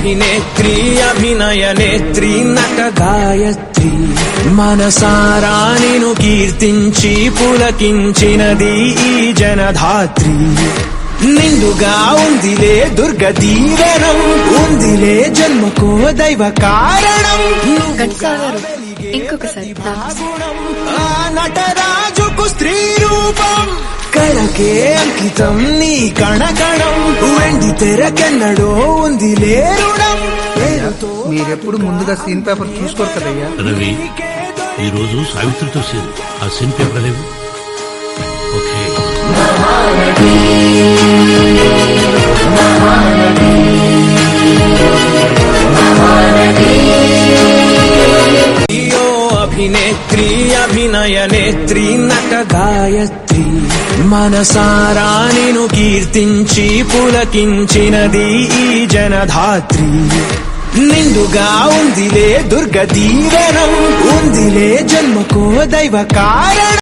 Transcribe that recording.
అభినేత్రి అభినయ నేత్రి నట గాయత్రి మనసారా నిను కీర్తించి పులకించినది ఈ జనధాత్రి నిండుగా ఉందిలే దుర్గ దీవెనం ఉందిలే జన్మకో దైవ కారణం ఇంకొకసారి ఆ నటరాజుకు స్త్రీ రూపం కళకే అంకితం నీ కణకణం వెండి తెరకెన్నడో ఉందిలే రుణం మీరెప్పుడు ముందుగా సీన్ పేపర్ చూసుకోరు కదయ్యా. రవి, ఈ రోజు సావిత్రితో సీన్ ఆ సీన్ పేపర్ లేవు. ఓకే, అభినేత్రి అభినయ నేత్రి నట గాయత్రి మనసారా నిను కీర్తించి పులకించినది ఈ జనధాత్రి నిండుగా ఉందిలే దుర్గ దీవెనం ఉందిలే జన్మకో దైవ కారణం.